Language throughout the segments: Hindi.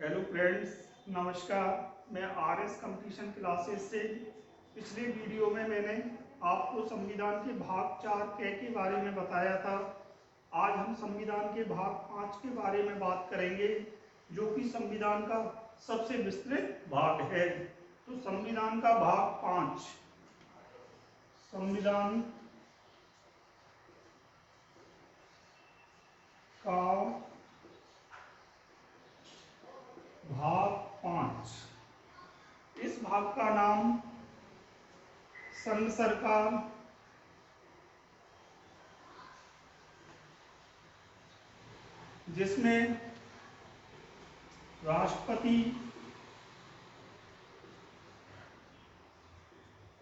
हेलो फ्रेंड्स, नमस्कार। मैं आरएस कंपटीशन क्लासेस से पिछले वीडियो में मैंने आपको संविधान के भाग 4 के बारे में बताया था। आज हम संविधान के भाग 5 के बारे में बात करेंगे, जो कि संविधान का सबसे विस्तृत भाग है। तो संविधान का भाग 5, संविधान का भाग 5, इस भाग का नाम संघ सरकार, जिसमें राष्ट्रपति,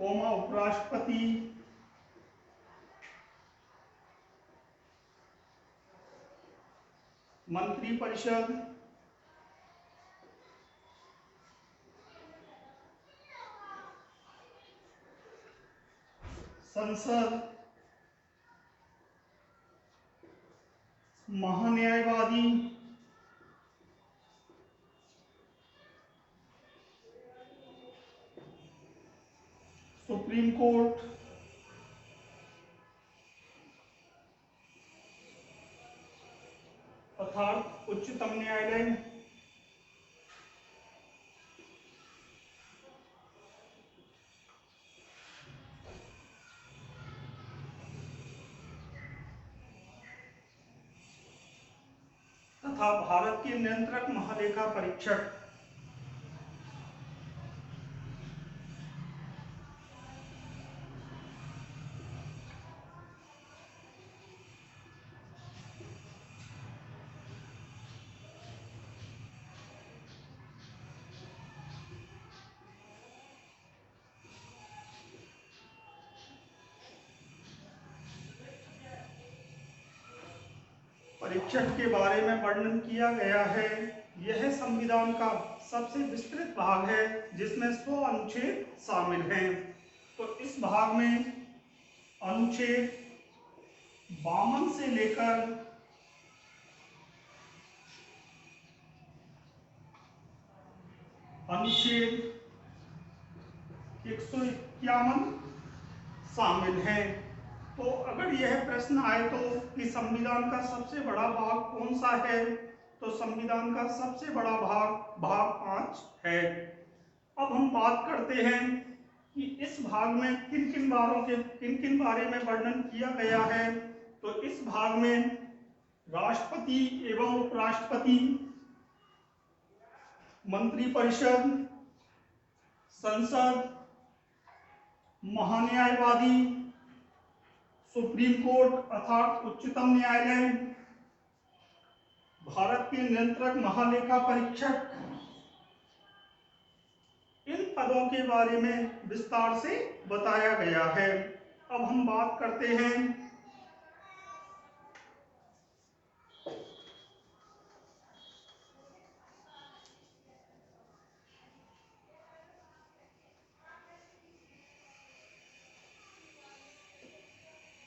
उपराष्ट्रपति, मंत्रिपरिषद, संसद, महान्यायवादी, सुप्रीम कोर्ट, अर्थात उच्चतम न्यायालय, तथा भारत के नियंत्रक महालेखा परीक्षक। परीक्षक के बारे में वर्णन किया गया है। यह संविधान का सबसे विस्तृत भाग है, जिसमें 100 अनुच्छेद शामिल हैं। तो इस भाग में अनुच्छेद 52 से लेकर अनुच्छेद 151 शामिल हैं। तो अगर यह प्रश्न आए तो कि संविधान का सबसे बड़ा भाग कौन सा है, तो संविधान का सबसे बड़ा भाग 5 है। अब हम बात करते हैं कि इस भाग में किन किन बारे में वर्णन किया गया है। तो इस भाग में राष्ट्रपति एवं उपराष्ट्रपति, मंत्रिपरिषद, संसद, महान्यायवादी, सुप्रीम कोर्ट अर्थात उच्चतम न्यायालय, भारत के नियंत्रक महालेखा परीक्षक, इन पदों के बारे में विस्तार से बताया गया है। अब हम बात करते हैं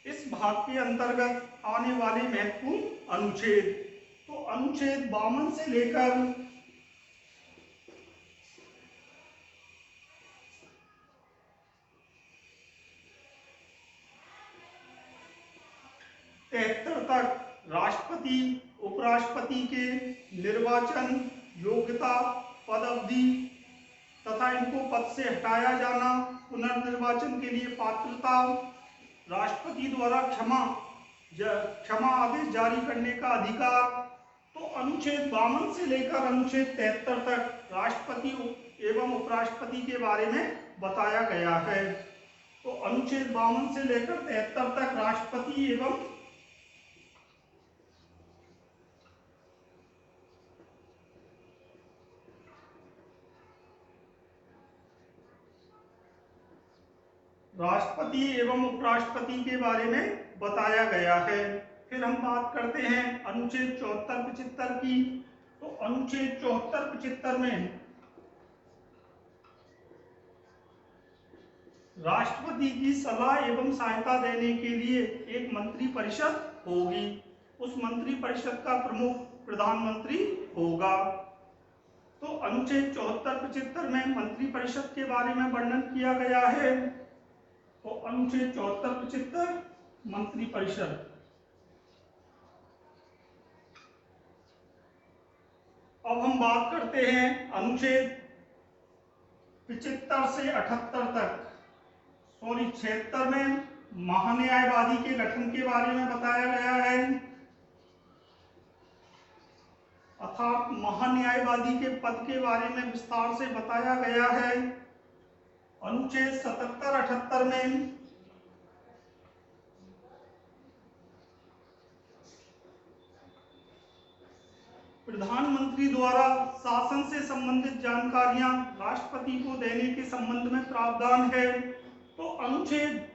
इस भाग के अंतर्गत आने वाले महत्वपूर्ण अनुच्छेद। तो अनुच्छेद 52 से लेकर 73 तक राष्ट्रपति उपराष्ट्रपति के निर्वाचन, योग्यता, पद अवधि तथा इनको पद से हटाया जाना, पुनर्निर्वाचन के लिए पात्रता, राष्ट्रपति द्वारा क्षमा आदेश जारी करने का अधिकार। तो अनुच्छेद 52 से लेकर अनुच्छेद 73 तक राष्ट्रपति एवं उपराष्ट्रपति के बारे में बताया गया है। तो अनुच्छेद 52 से लेकर 73 तक राष्ट्रपति एवं उपराष्ट्रपति के बारे में बताया गया है। फिर हम बात करते हैं अनुच्छेद 74-75 की। तो अनुच्छेद 74-75 में राष्ट्रपति की सलाह एवं सहायता देने के लिए एक मंत्रिपरिषद होगी। उस मंत्रिपरिषद का प्रमुख प्रधानमंत्री होगा। तो अनुच्छेद 74-75 में मंत्रिपरिषद के बारे में वर्णन किया गया है। तो अनुच्छेद 74-75 मंत्रिपरिषद। अब हम बात करते हैं अनुच्छेद 75 से 78 तक, 76 में महान्यायवादी के गठन के बारे में बताया गया है, अर्थात महान्यायवादी के पद के बारे में विस्तार से बताया गया है। अनुच्छेद 77-78 में प्रधानमंत्री द्वारा शासन से संबंधित जानकारियां राष्ट्रपति को देने के संबंध में प्रावधान है। तो अनुच्छेद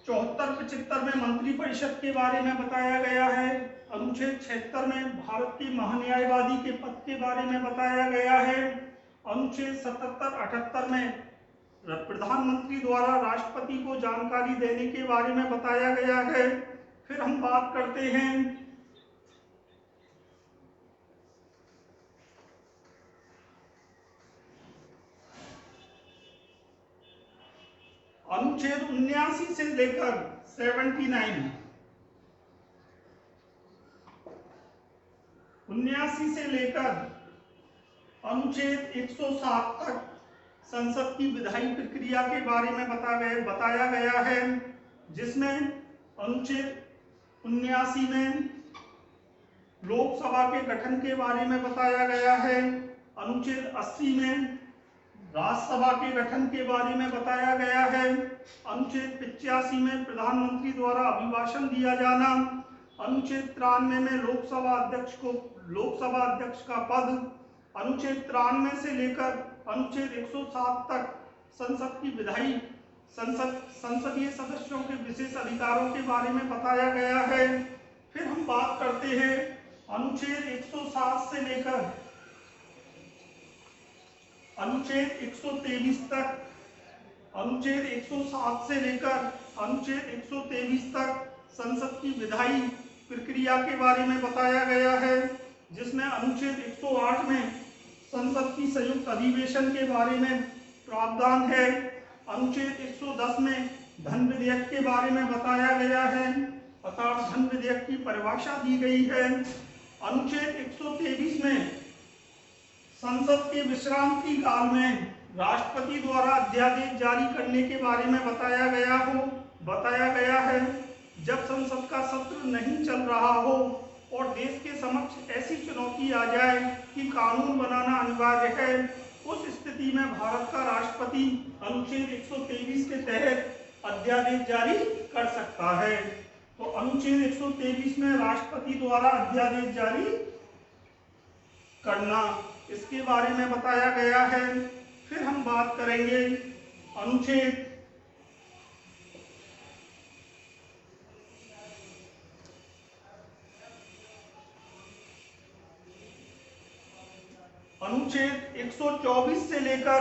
74-75 में मंत्रिपरिषद के बारे में बताया गया है। अनुच्छेद 76 में भारत के महान्यायवादी के पद के बारे में बताया गया है। अनुच्छेद 77-78 में प्रधानमंत्री द्वारा राष्ट्रपति को जानकारी देने के बारे में बताया गया है। फिर हम बात करते हैं अनुच्छेद 79 से लेकर 79 से लेकर अनुच्छेद 107 तक संसद की विधायी प्रक्रिया के बारे में बताया गया है, जिसमें अनुच्छेद 79 में लोकसभा के गठन के बारे में बताया गया है। अनुच्छेद 80 में राज्यसभा के गठन के बारे में बताया गया है। अनुच्छेद 85 में प्रधानमंत्री द्वारा अभिभाषण दिया जाना। अनुच्छेद 93 में लोकसभा अध्यक्ष का पद। अनुच्छेद 93 से लेकर अनुच्छेद 107 तक संसद की विधायी संसदीय सदस्यों के विशेष अधिकारों के बारे में बताया गया है। फिर हम बात करते हैं अनुच्छेद 107 से लेकर अनुच्छेद 123 तक। अनुच्छेद 107 से लेकर अनुच्छेद 123 तक संसद की विधायी प्रक्रिया के बारे में बताया गया है, जिसमें अनुच्छेद 108 में संसद की संयुक्त अधिवेशन के बारे में प्रावधान है। अनुच्छेद 110 में धन विधेयक के बारे में बताया गया है, अर्थात धन विधेयक की परिभाषा दी गई है। अनुच्छेद 123 में संसद के विश्रांति काल में राष्ट्रपति द्वारा अध्यादेश जारी करने के बारे में बताया गया है। जब संसद का सत्र नहीं चल रहा हो और देश के समक्ष ऐसी चुनौती आ जाए कि कानून बनाना अनिवार्य है, उस स्थिति में भारत का राष्ट्रपति अनुच्छेद 123 के तहत अध्यादेश जारी कर सकता है। तो अनुच्छेद 123 में राष्ट्रपति द्वारा अध्यादेश जारी करना, इसके बारे में बताया गया है। फिर हम बात करेंगे अनुच्छेद 124 से लेकर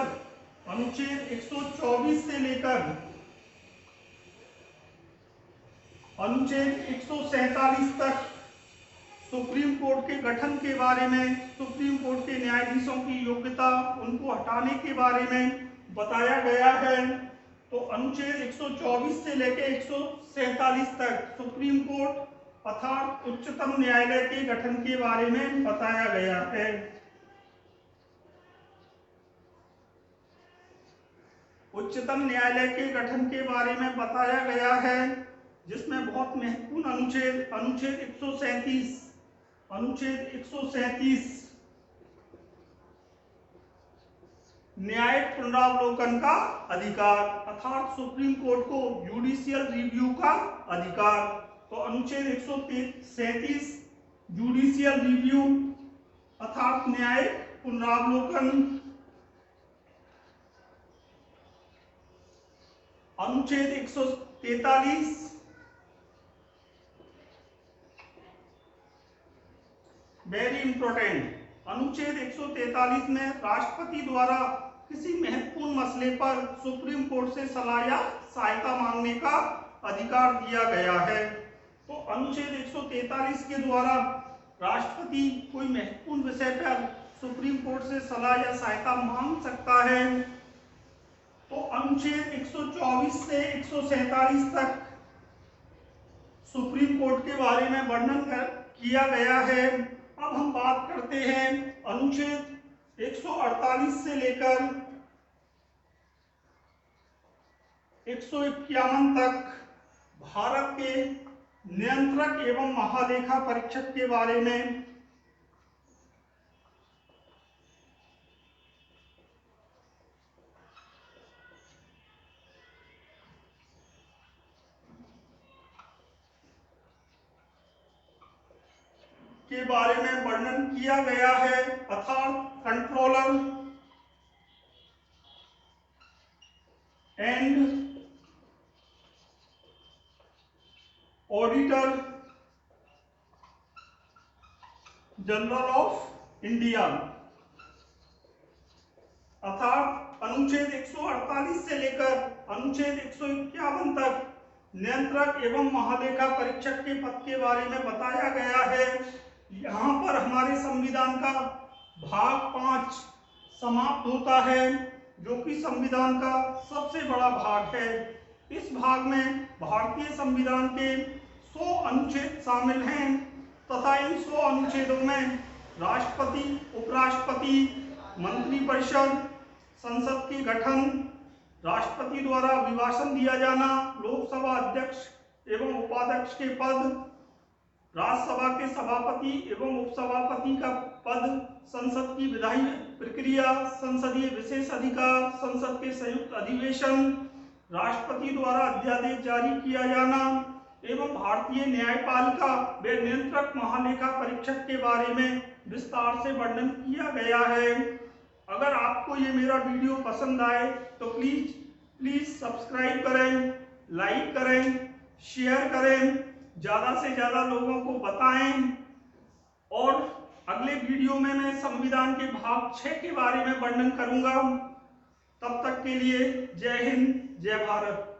अनुच्छेद 147 तक सुप्रीम कोर्ट के गठन के बारे में, सुप्रीम कोर्ट के न्यायाधीशों की योग्यता, उनको हटाने के बारे में बताया गया है। तो अनुच्छेद 124 से लेकर 147 तक सुप्रीम कोर्ट अर्थात उच्चतम न्यायालय के गठन के बारे में बताया गया है। उच्चतम न्यायालय के गठन के बारे में बताया गया है, जिसमें बहुत महत्वपूर्ण अनुच्छेद 137 न्यायिक पुनरावलोकन का अधिकार, अर्थात सुप्रीम कोर्ट को जुडिशियल रिव्यू का अधिकार। तो अनुच्छेद 137 जुडिशियल रिव्यू अर्थात न्यायिक पुनरावलोकन। अनुच्छेद 143 वेरी इंपॉर्टेंट, अनुच्छेद 143 में राष्ट्रपति द्वारा किसी महत्वपूर्ण मसले पर सुप्रीम कोर्ट से सलाह या सहायता मांगने का अधिकार दिया गया है। तो अनुच्छेद 143 के द्वारा राष्ट्रपति कोई महत्वपूर्ण विषय पर सुप्रीम कोर्ट से सलाह या सहायता मांग सकता है। तो अनुच्छेद 124 से 147 तक सुप्रीम कोर्ट के बारे में वर्णन किया गया है। अब हम बात करते हैं अनुच्छेद 148 से लेकर 151 तक भारत के नियंत्रक एवं महालेखा परीक्षक के बारे में। वर्णन किया गया है, अर्थात controller and auditor general of India. अर्थात अनुच्छेद 148 से लेकर अनुच्छेद 151 तक नियंत्रक एवं महालेखा परीक्षक के पद के बारे में बताया गया है। यहाँ पर हमारे संविधान का भाग 5 समाप्त होता है, जो कि संविधान का सबसे बड़ा भाग है। इस भाग में भारतीय संविधान के 100 अनुच्छेद शामिल हैं तथा इन 100 अनुच्छेदों में राष्ट्रपति, उपराष्ट्रपति, मंत्रिपरिषद, संसद के गठन, राष्ट्रपति द्वारा अभिभाषण दिया जाना, लोकसभा अध्यक्ष एवं उपाध्यक्ष के पद, राज्यसभा के सभापति एवं उपसभापति का पद, संसद की विधायी प्रक्रिया, संसदीय विशेष अधिकार, संसद के संयुक्त अधिवेशन, राष्ट्रपति द्वारा अध्यादेश जारी किया जाना एवं भारतीय न्यायपालिका व नियंत्रक महालेखा परीक्षक के बारे में विस्तार से वर्णन किया गया है। अगर आपको ये मेरा वीडियो पसंद आए तो प्लीज सब्सक्राइब करें, लाइक करें, शेयर करें, ज़्यादा से ज़्यादा लोगों को बताएं। और अगले वीडियो में मैं संविधान के भाग 6 के बारे में वर्णन करूंगा। तब तक के लिए जय हिंद, जय भारत।